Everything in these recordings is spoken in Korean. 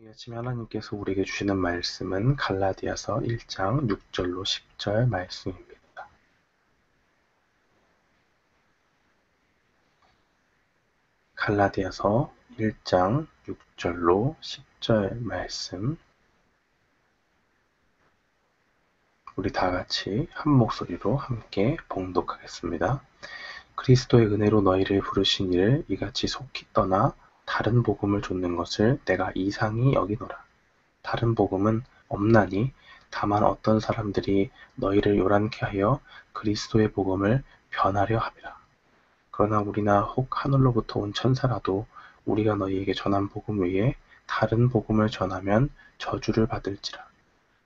이 아침에 하나님께서 우리에게 주시는 말씀은 갈라디아서 1장 6절로 10절 말씀입니다. 갈라디아서 1장 6절로 10절 말씀, 우리 다 같이 한 목소리로 함께 봉독하겠습니다. 그리스도의 은혜로 너희를 부르신 이를 이같이 속히 떠나 다른 복음을 좇는 것을 내가 이상히 여기노라. 다른 복음은 없나니 다만 어떤 사람들이 너희를 요란케 하여 그리스도의 복음을 변하려 함이라. 그러나 우리나 혹 하늘로부터 온 천사라도 우리가 너희에게 전한 복음 외에 다른 복음을 전하면 저주를 받을지라.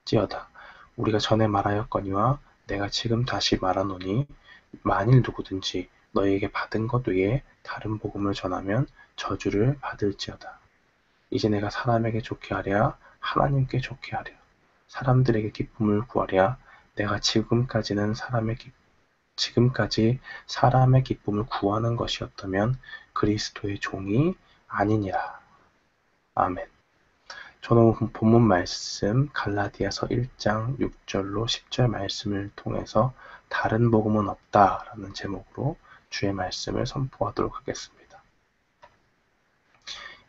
찌어다 우리가 전에 말하였거니와 내가 지금 다시 말하노니 만일 누구든지 너희에게 받은 것 외에 다른 복음을 전하면 저주를 받을지어다. 이제 내가 사람에게 좋게 하랴 하나님께 좋게 하랴 사람들에게 기쁨을 구하랴 내가 지금까지 사람의 기쁨을 구하는 것이었다면 그리스도의 종이 아니니라. 아멘. 저는 본문 말씀 갈라디아서 1장 6절로 10절 말씀을 통해서 다른 복음은 없다라는 제목으로 주의 말씀을 선포하도록 하겠습니다.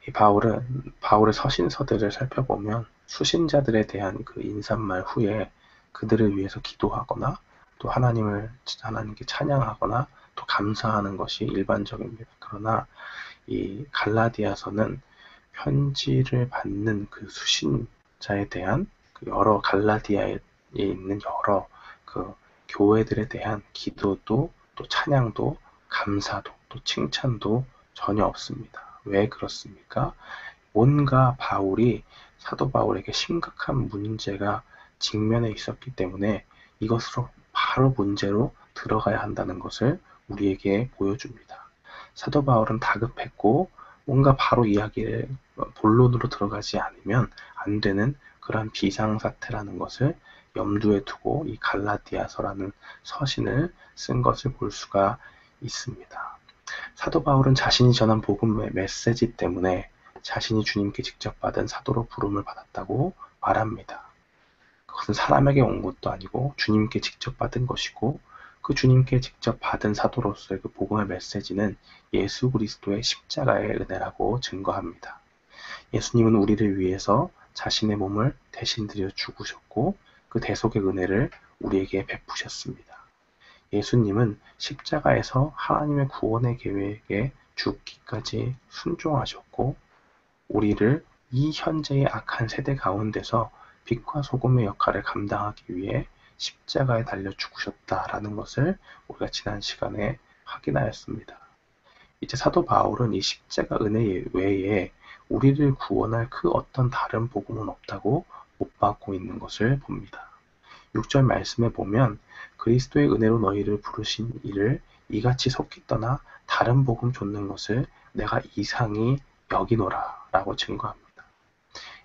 이 바울의 서신서들을 살펴보면 수신자들에 대한 그 인사말 후에 그들을 위해서 기도하거나 또 하나님께 찬양하거나 또 감사하는 것이 일반적입니다. 그러나 이 갈라디아서는 편지를 받는 그 수신자에 대한 그 여러 갈라디아에 있는 여러 그 교회들에 대한 기도도 또 찬양도 감사도 또 칭찬도 전혀 없습니다. 왜 그렇습니까? 뭔가 사도 바울에게 심각한 문제가 직면해 있었기 때문에 이것으로 바로 문제로 들어가야 한다는 것을 우리에게 보여줍니다. 사도 바울은 다급했고 뭔가 바로 이야기를 본론으로 들어가지 않으면 안 되는 그러한 비상사태라는 것을 염두에 두고 이 갈라디아서라는 서신을 쓴 것을 볼 수가 있습니다. 사도 바울은 자신이 전한 복음의 메시지 때문에 자신이 주님께 직접 받은 사도로 부름을 받았다고 말합니다. 그것은 사람에게 온 것도 아니고 주님께 직접 받은 것이고 그 주님께 직접 받은 사도로서의 그 복음의 메시지는 예수 그리스도의 십자가의 은혜라고 증거합니다. 예수님은 우리를 위해서 자신의 몸을 대신 드려 죽으셨고 그 대속의 은혜를 우리에게 베푸셨습니다. 예수님은 십자가에서 하나님의 구원의 계획에 죽기까지 순종하셨고 우리를 이 현재의 악한 세대 가운데서 빛과 소금의 역할을 감당하기 위해 십자가에 달려 죽으셨다라는 것을 우리가 지난 시간에 확인하였습니다. 이제 사도 바울은 이 십자가 은혜 외에 우리를 구원할 그 어떤 다른 복음은 없다고 못 받고 있는 것을 봅니다. 6절 말씀에 보면 그리스도의 은혜로 너희를 부르신 이를 이같이 속히 떠나 다른 복음 좇는 것을 내가 이상히 여기노라 라고 증거합니다.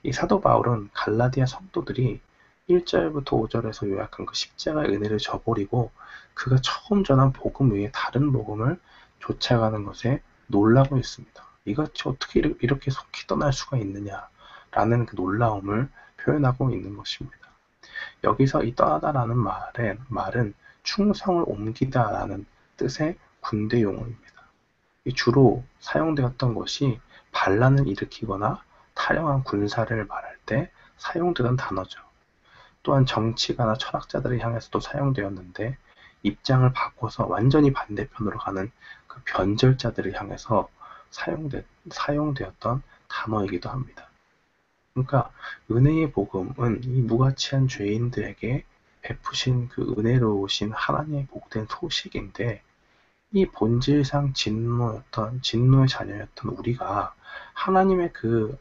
이 사도 바울은 갈라디아 성도들이 1절부터 5절에서 요약한 그 십자가의 은혜를 저버리고 그가 처음 전한 복음 외에 다른 복음을 쫓아가는 것에 놀라고 있습니다. 이것이 어떻게 이렇게 속히 떠날 수가 있느냐라는 그 놀라움을 표현하고 있는 것입니다. 여기서 이 떠나다라는 말은 충성을 옮기다라는 뜻의 군대 용어입니다. 주로 사용되었던 것이 반란을 일으키거나 탈영한 군사를 말할 때 사용되던 단어죠. 또한 정치가나 철학자들을 향해서도 사용되었는데 입장을 바꿔서 완전히 반대편으로 가는 그 변절자들을 향해서 사용되었던 단어이기도 합니다. 그러니까 은혜의 복음은 이 무가치한 죄인들에게 베푸신 그 은혜로우신 하나님의 복된 소식인데 이 본질상 진노의 자녀였던 우리가 하나님의 그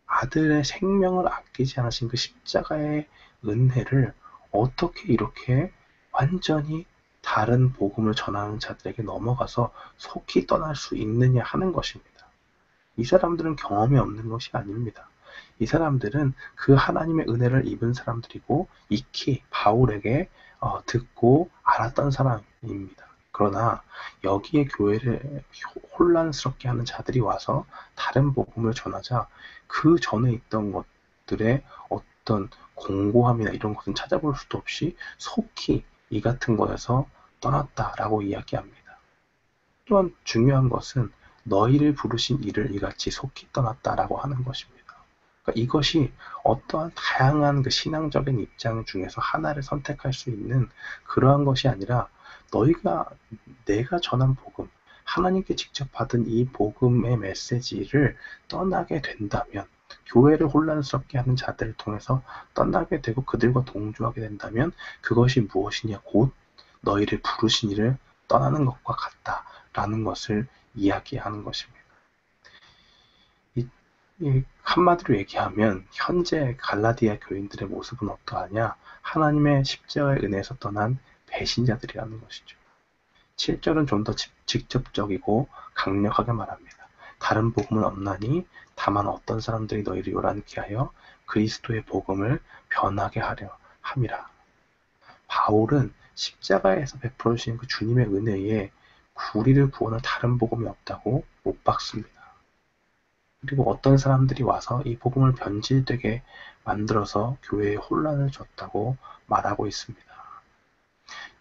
아들의 생명을 아끼지 않으신 그 십자가의 은혜를 어떻게 이렇게 완전히 다른 복음을 전하는 자들에게 넘어가서 속히 떠날 수 있느냐 하는 것입니다. 이 사람들은 경험이 없는 것이 아닙니다. 이 사람들은 그 하나님의 은혜를 입은 사람들이고 익히 바울에게 듣고 알았던 사람입니다. 그러나 여기에 교회를 혼란스럽게 하는 자들이 와서 다른 복음을 전하자 그 전에 있던 것들의 어떤 공고함이나 이런 것은 찾아볼 수도 없이 속히 이 같은 것에서 떠났다라고 이야기합니다. 또한 중요한 것은 너희를 부르신 이를 이같이 속히 떠났다라고 하는 것입니다. 그러니까 이것이 어떠한 다양한 그 신앙적인 입장 중에서 하나를 선택할 수 있는 그러한 것이 아니라 내가 전한 복음, 하나님께 직접 받은 이 복음의 메시지를 떠나게 된다면, 교회를 혼란스럽게 하는 자들을 통해서 떠나게 되고 그들과 동조하게 된다면 그것이 무엇이냐, 곧 너희를 부르신 이를 떠나는 것과 같다라는 것을 이야기하는 것입니다. 한마디로 얘기하면 현재 갈라디아 교인들의 모습은 어떠하냐? 하나님의 십자가의 은혜에서 떠난 배신자들이라는 것이죠. 7절은 좀 더 직접적이고 강력하게 말합니다. 다른 복음은 없나니 다만 어떤 사람들이 너희를 요란케 하여 그리스도의 복음을 변하게 하려 함이라. 바울은 십자가에서 베풀어 주신 그 주님의 은혜에 우리를 구원할 다른 복음이 없다고 못 박습니다. 그리고 어떤 사람들이 와서 이 복음을 변질되게 만들어서 교회에 혼란을 줬다고 말하고 있습니다.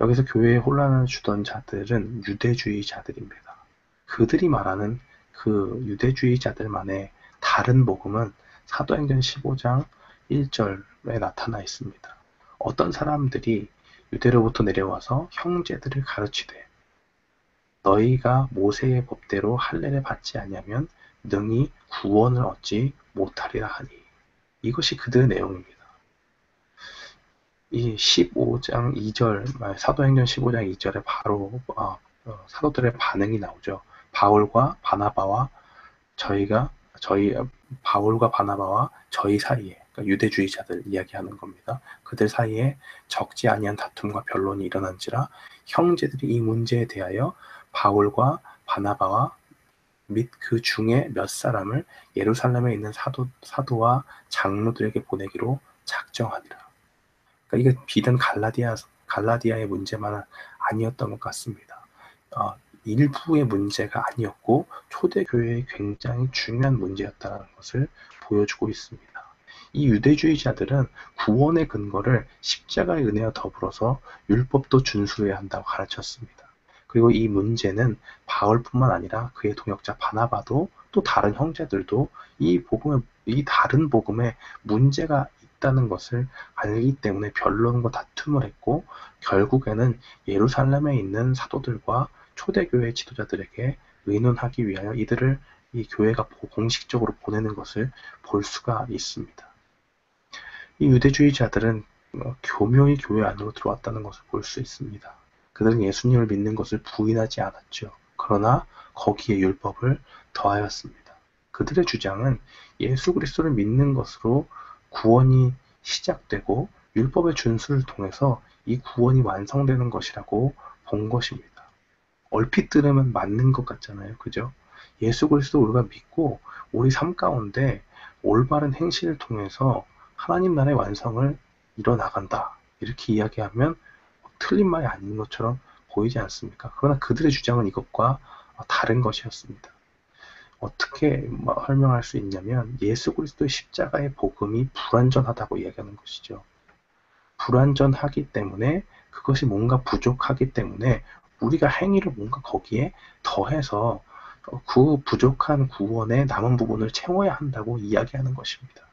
여기서 교회에 혼란을 주던 자들은 유대주의자들입니다. 그들이 말하는 그 유대주의자들만의 다른 복음은 사도행전 15장 1절에 나타나 있습니다. 어떤 사람들이 유대로부터 내려와서 형제들을 가르치되 너희가 모세의 법대로 할례를 받지 아니하면 능히 구원을 얻지 못하리라 하니, 이것이 그들의 내용입니다. 이 15장 2절, 사도행전 15장 2절에 바로 사도들의 반응이 나오죠. 바울과 바나바와 저희 사이에, 그러니까 유대주의자들 이야기하는 겁니다. 그들 사이에 적지 아니한 다툼과 변론이 일어난지라 형제들이 이 문제에 대하여 바울과 바나바와 및 그 중에 몇 사람을 예루살렘에 있는 사도와 장로들에게 보내기로 작정하니라. 그러니까 이게 비단 갈라디아의 문제만 아니었던 것 같습니다. 일부의 문제가 아니었고 초대교회의 굉장히 중요한 문제였다는 것을 보여주고 있습니다. 이 유대주의자들은 구원의 근거를 십자가의 은혜와 더불어서 율법도 준수해야 한다고 가르쳤습니다. 그리고 이 문제는 바울뿐만 아니라 그의 동역자 바나바도 또 다른 형제들도 이 다른 복음에 문제가 있다는 것을 알기 때문에 변론과 다툼을 했고, 결국에는 예루살렘에 있는 사도들과 초대교회 지도자들에게 의논하기 위하여 이들을 이 교회가 공식적으로 보내는 것을 볼 수가 있습니다. 이 유대주의자들은 교묘히 교회 안으로 들어왔다는 것을 볼 수 있습니다. 그들은 예수님을 믿는 것을 부인하지 않았죠. 그러나 거기에 율법을 더하였습니다. 그들의 주장은 예수 그리스도를 믿는 것으로 구원이 시작되고 율법의 준수를 통해서 이 구원이 완성되는 것이라고 본 것입니다. 얼핏 들으면 맞는 것 같잖아요. 그죠? 예수 그리스도 우리가 믿고 우리 삶 가운데 올바른 행실을 통해서 하나님 나라의 완성을 이뤄나간다, 이렇게 이야기하면 틀린 말이 아닌 것처럼 보이지 않습니까? 그러나 그들의 주장은 이것과 다른 것이었습니다. 어떻게 설명할 수 있냐면 예수 그리스도의 십자가의 복음이 불완전하다고 이야기하는 것이죠. 불완전하기 때문에, 그것이 뭔가 부족하기 때문에 우리가 행위를 뭔가 거기에 더해서 그 부족한 구원의 남은 부분을 채워야 한다고 이야기하는 것입니다.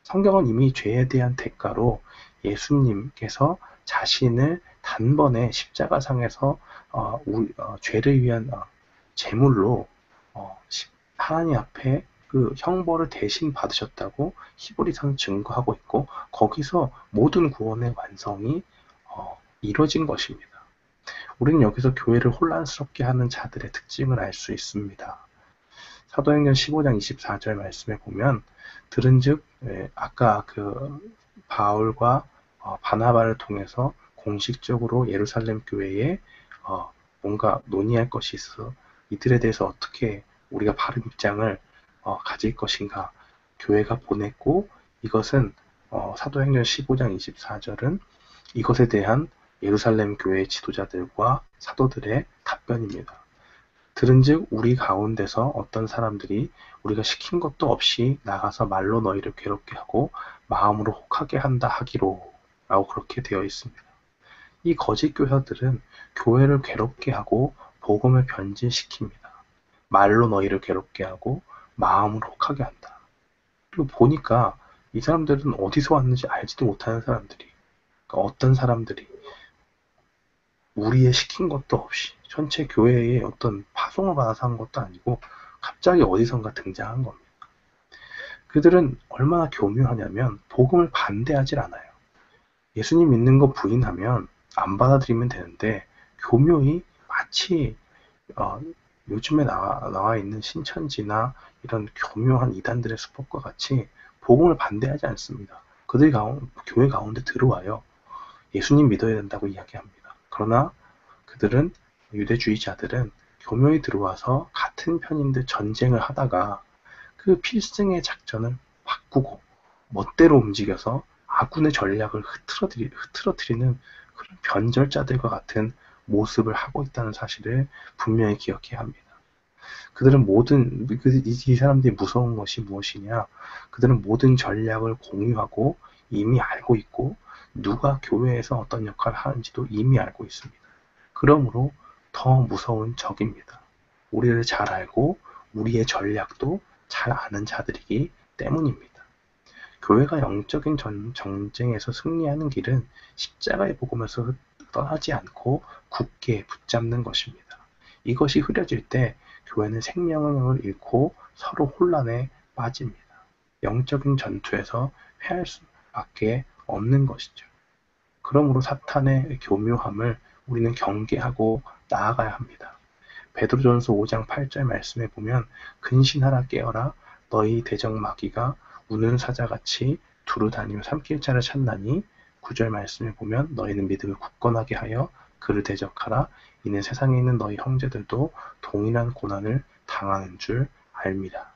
성경은 이미 죄에 대한 대가로 예수님께서 자신을 단번에 십자가상에서 죄를 위한 제물로 하나님 앞에 그 형벌을 대신 받으셨다고 히브리서는 증거하고 있고, 거기서 모든 구원의 완성이 이루어진 것입니다. 우리는 여기서 교회를 혼란스럽게 하는 자들의 특징을 알 수 있습니다. 사도행전 15장 24절 말씀에 보면, 들은즉 아까 그 바울과 바나바를 통해서 공식적으로 예루살렘 교회에 뭔가 논의할 것이 있어서 이들에 대해서 어떻게 우리가 바른 입장을 가질 것인가 교회가 보냈고, 이것은 사도행전 15장 24절은 이것에 대한 예루살렘 교회 지도자들과 사도들의 답변입니다. 들은즉 우리 가운데서 어떤 사람들이 우리가 시킨 것도 없이 나가서 말로 너희를 괴롭게 하고 마음으로 혹하게 한다 하기로 라고 그렇게 되어 있습니다. 이 거짓 교사들은 교회를 괴롭게 하고 복음을 변질시킵니다. 말로 너희를 괴롭게 하고 마음으로 혹하게 한다. 그리고 보니까 이 사람들은 어디서 왔는지 알지도 못하는 사람들이, 그러니까 어떤 사람들이 우리의 시킨 것도 없이 전체 교회에 어떤 파송을 받아서 한 것도 아니고 갑자기 어디선가 등장한 겁니다. 그들은 얼마나 교묘하냐면 복음을 반대하질 않아요. 예수님 믿는 거 부인하면 안 받아들이면 되는데 교묘히 마치 요즘에 나와 있는 신천지나 이런 교묘한 이단들의 수법과 같이 복음을 반대하지 않습니다. 그들이 교회 가운데 들어와요. 예수님 믿어야 된다고 이야기합니다. 그러나 그들은, 유대주의자들은 교묘히 들어와서 같은 편인 듯 전쟁을 하다가 그 필승의 작전을 바꾸고 멋대로 움직여서 아군의 전략을 흐트러뜨리는 그런 변절자들과 같은 모습을 하고 있다는 사실을 분명히 기억해야 합니다. 그들은 이 사람들이 무서운 것이 무엇이냐? 그들은 모든 전략을 공유하고 이미 알고 있고 누가 교회에서 어떤 역할을 하는지도 이미 알고 있습니다. 그러므로 더 무서운 적입니다. 우리를 잘 알고 우리의 전략도 잘 아는 자들이기 때문입니다. 교회가 영적인 전쟁에서 승리하는 길은 십자가의 복음에서 떠나지 않고 굳게 붙잡는 것입니다. 이것이 흐려질 때 교회는 생명을 잃고 서로 혼란에 빠집니다. 영적인 전투에서 패할 수밖에 없는 것이죠. 그러므로 사탄의 교묘함을 우리는 경계하고 나아가야 합니다. 베드로전서 5장 8절 말씀에 보면 근신하라 깨어라 너희 대적 마귀가 우는 사자같이 두루 다니며 삼킬 자를 찾나니 9절 말씀에 보면 너희는 믿음을 굳건하게 하여 그를 대적하라 이는 세상에 있는 너희 형제들도 동일한 고난을 당하는 줄 알미라.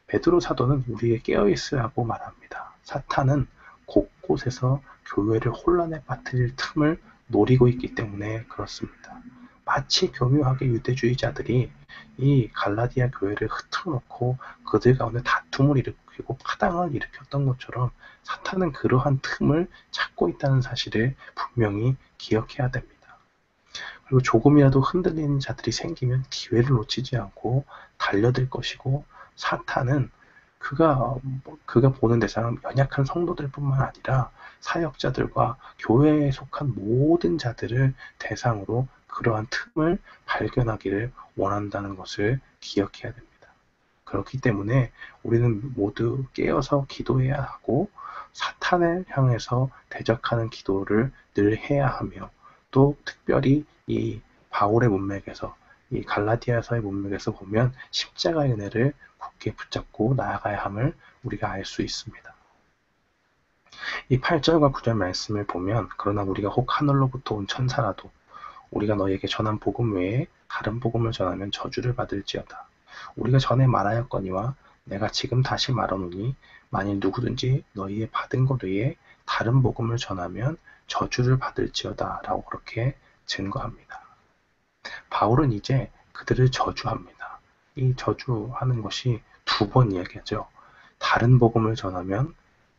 베드로 사도는 우리에게 깨어있으라 고 말합니다. 사탄은 곳곳에서 교회를 혼란에 빠뜨릴 틈을 노리고 있기 때문에 그렇습니다. 마치 교묘하게 유대주의자들이 이 갈라디아 교회를 흐트러 놓고 그들 가운데 다툼을 일으키고 파당을 일으켰던 것처럼 사탄은 그러한 틈을 찾고 있다는 사실을 분명히 기억해야 됩니다. 그리고 조금이라도 흔들리는 자들이 생기면 기회를 놓치지 않고 달려들 것이고 사탄은 그가 보는 대상은 연약한 성도들뿐만 아니라 사역자들과 교회에 속한 모든 자들을 대상으로 그러한 틈을 발견하기를 원한다는 것을 기억해야 됩니다. 그렇기 때문에 우리는 모두 깨어서 기도해야 하고 사탄을 향해서 대적하는 기도를 늘 해야 하며 또 특별히 이 바울의 문맥에서 이 갈라디아서의 문맥에서 보면 십자가의 은혜를 굳게 붙잡고 나아가야 함을 우리가 알 수 있습니다. 이 8절과 9절 말씀을 보면 그러나 우리가 혹 하늘로부터 온 천사라도 우리가 너에게 전한 복음 외에 다른 복음을 전하면 저주를 받을지어다. 우리가 전에 말하였거니와 내가 지금 다시 말하노니 만일 누구든지 너희의 받은 것 외에 다른 복음을 전하면 저주를 받을지어다 라고 그렇게 증거합니다. 바울은 이제 그들을 저주합니다. 이 저주하는 것이 2번 이야기하죠. 다른 복음을 전하면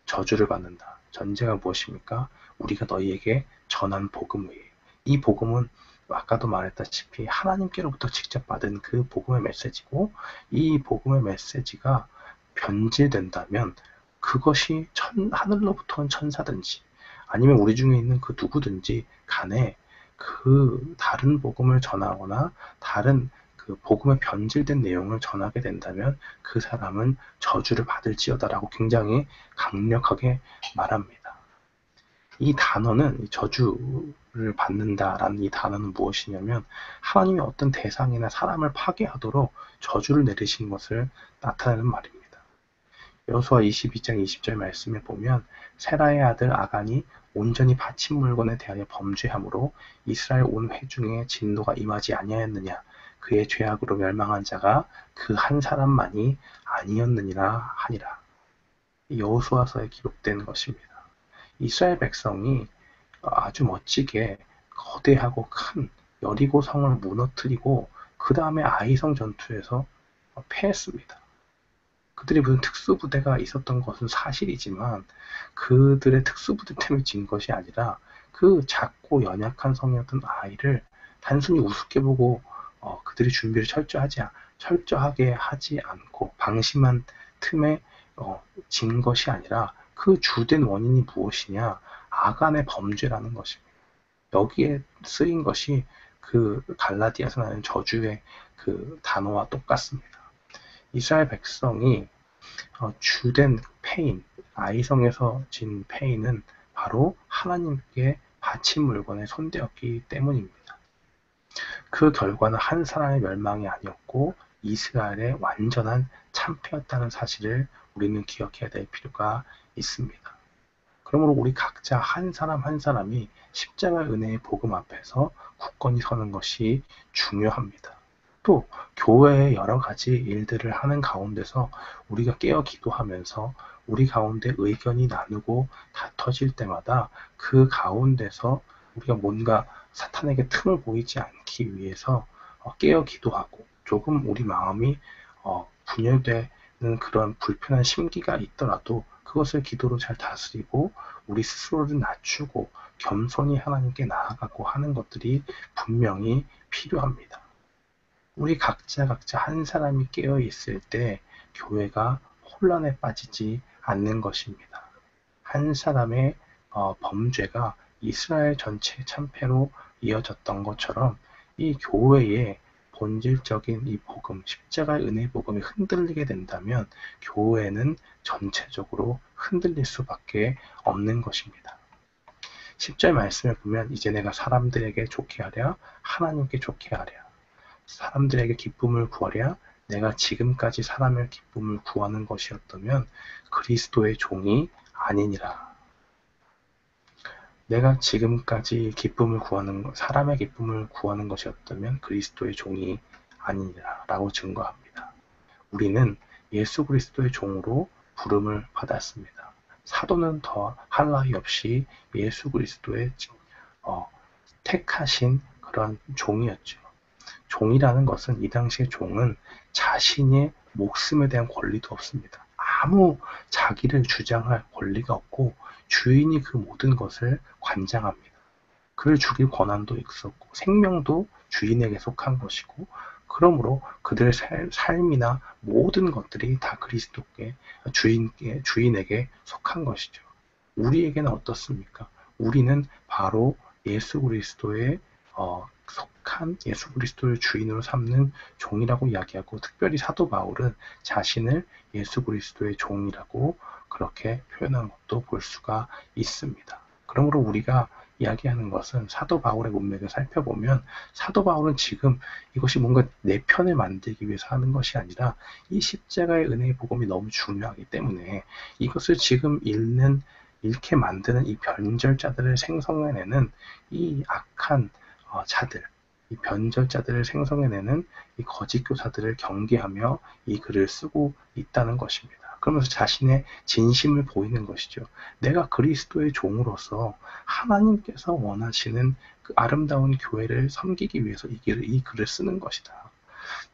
저주를 받는다. 전제가 무엇입니까? 우리가 너희에게 전한 복음 외에. 이 복음은 아까도 말했다시피 하나님께로부터 직접 받은 그 복음의 메시지고 이 복음의 메시지가 변질된다면 그것이 하늘로부터 온 천사든지 아니면 우리 중에 있는 그 누구든지 간에 그 다른 복음을 전하거나 다른 그 복음의 변질된 내용을 전하게 된다면 그 사람은 저주를 받을지어다라고 굉장히 강력하게 말합니다. 이 단어는 저주를 받는다라는 이 단어는 무엇이냐면 하나님이 어떤 대상이나 사람을 파괴하도록 저주를 내리신 것을 나타내는 말입니다. 여호수아 22장 20절 말씀에 보면 세라의 아들 아간이 온전히 바친 물건에 대하여 범죄함으로 이스라엘 온 회중에 진노가 임하지 아니하였느냐 그의 죄악으로 멸망한 자가 그 한 사람만이 아니었느니라 하니라. 여호수아서에 기록된 것입니다. 이스라엘 백성이 아주 멋지게 거대하고 큰 여리고 성을 무너뜨리고 그 다음에 아이성 전투에서 패했습니다. 그들이 무슨 특수부대가 있었던 것은 사실이지만 그들의 특수부대 때문에 진 것이 아니라 그 작고 연약한 성이었던 아이를 단순히 우습게 보고 그들이 준비를 철저하게 하지 않고 방심한 틈에 진 것이 아니라 그 주된 원인이 무엇이냐? 아간의 범죄라는 것입니다. 여기에 쓰인 것이 그 갈라디아서 나는 저주의 그 단어와 똑같습니다. 이스라엘 백성이 주된 패인, 아이성에서 진 패인은 바로 하나님께 바친 물건에 손대었기 때문입니다. 그 결과는 한 사람의 멸망이 아니었고 이스라엘의 완전한 참패였다는 사실을 우리는 기억해야 될 필요가 있습니다. 그러므로 우리 각자 한 사람 한 사람이 십자가의 은혜의 복음 앞에서 굳건히 서는 것이 중요합니다. 또 교회의 여러 가지 일들을 하는 가운데서 우리가 깨어 기도하면서 우리 가운데 의견이 나누고 다퉈질 때마다 그 가운데서 우리가 뭔가 사탄에게 틈을 보이지 않기 위해서 깨어 기도하고 조금 우리 마음이 분열되는 그런 불편한 심기가 있더라도 그것을 기도로 잘 다스리고 우리 스스로를 낮추고 겸손히 하나님께 나아가고 하는 것들이 분명히 필요합니다. 우리 각자 한 사람이 깨어 있을 때 교회가 혼란에 빠지지 않는 것입니다. 한 사람의 범죄가 이스라엘 전체 참패로 이어졌던 것처럼 이 교회의 본질적인 이 복음, 십자가의 은혜의 복음이 흔들리게 된다면 교회는 전체적으로 흔들릴 수밖에 없는 것입니다. 10절 말씀을 보면 이제 내가 사람들에게 좋게 하랴 하나님께 좋게 하랴 사람들에게 기쁨을 구하랴 내가 지금까지 사람의 기쁨을 구하는 것이었다면 그리스도의 종이 아니니라. 내가 지금까지 사람의 기쁨을 구하는 것이었다면 그리스도의 종이 아니니라 라고 증거합니다. 우리는 예수 그리스도의 종으로 부름을 받았습니다. 사도는 더 할 나위 없이 예수 그리스도의 택하신 그런 종이었죠. 종이라는 것은 이 당시의 종은 자신의 목숨에 대한 권리도 없습니다. 아무 자기를 주장할 권리가 없고 주인이 그 모든 것을 관장합니다. 그를 죽일 권한도 있었고 생명도 주인에게 속한 것이고 그러므로 그들의 삶이나 모든 것들이 다 그리스도께 주인에게 속한 것이죠. 우리에게는 어떻습니까? 우리는 바로 예수 그리스도의 속한 예수 그리스도를 주인으로 삼는 종이라고 이야기하고 특별히 사도 바울은 자신을 예수 그리스도의 종이라고 그렇게 표현한 것도 볼 수가 있습니다. 그러므로 우리가 이야기하는 것은 사도 바울의 문맥을 살펴보면 사도 바울은 지금 이것이 뭔가 내 편을 만들기 위해서 하는 것이 아니라 이 십자가의 은혜의 복음이 너무 중요하기 때문에 이것을 지금 읽게 만드는 이 변절자들을 생성해내는 이 악한 자들, 이 변절자들을 생성해내는 이 거짓 교사들을 경계하며 이 글을 쓰고 있다는 것입니다. 그러면서 자신의 진심을 보이는 것이죠. 내가 그리스도의 종으로서 하나님께서 원하시는 그 아름다운 교회를 섬기기 위해서 이 글을 쓰는 것이다.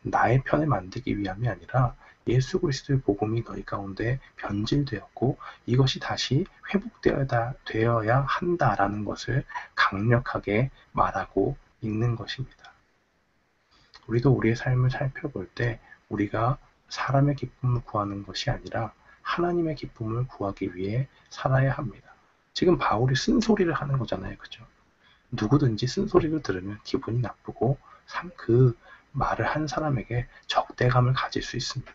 나의 편을 만들기 위함이 아니라 예수 그리스도의 복음이 너희 가운데 변질되었고 이것이 다시 회복되어야 한다라는 것을 강력하게 말하고 있는 것입니다. 우리도 우리의 삶을 살펴볼 때 우리가 사람의 기쁨을 구하는 것이 아니라 하나님의 기쁨을 구하기 위해 살아야 합니다. 지금 바울이 쓴소리를 하는 거잖아요. 그죠? 누구든지 쓴소리를 들으면 기분이 나쁘고 그 말을 한 사람에게 적대감을 가질 수 있습니다.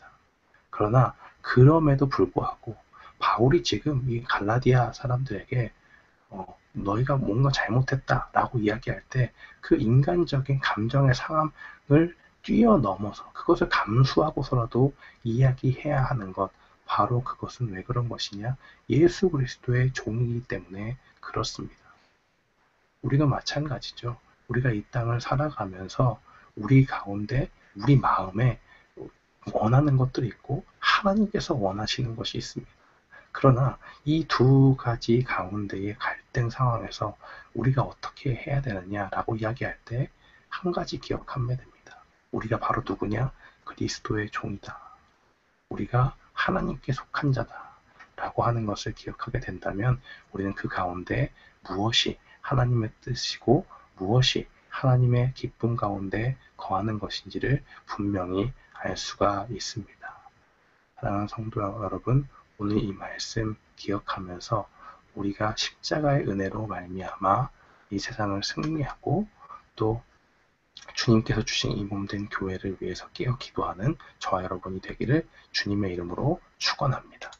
그러나 그럼에도 불구하고 바울이 지금 이 갈라디아 사람들에게 너희가 뭔가 잘못했다라고 이야기할 때 그 인간적인 감정의 상함을 뛰어넘어서 그것을 감수하고서라도 이야기해야 하는 것 바로 그것은 왜 그런 것이냐 예수 그리스도의 종이기 때문에 그렇습니다. 우리도 마찬가지죠. 우리가 이 땅을 살아가면서 우리 가운데 우리 마음에 원하는 것들이 있고 하나님께서 원하시는 것이 있습니다. 그러나 이 두 가지 가운데의 갈등 상황에서 우리가 어떻게 해야 되느냐라고 이야기할 때 한 가지 기억하면 됩니다. 우리가 바로 누구냐? 그리스도의 종이다. 우리가 하나님께 속한 자다. 라고 하는 것을 기억하게 된다면 우리는 그 가운데 무엇이 하나님의 뜻이고 무엇이 하나님의 기쁨 가운데 거하는 것인지를 분명히 알 수가 있습니다. 사랑하는 성도 여러분, 오늘 이 말씀 기억하면서 우리가 십자가의 은혜로 말미암아 이 세상을 승리하고 또 주님께서 주신 이 몸된 교회를 위해서 깨어 기도하는 저와 여러분이 되기를 주님의 이름으로 축원합니다.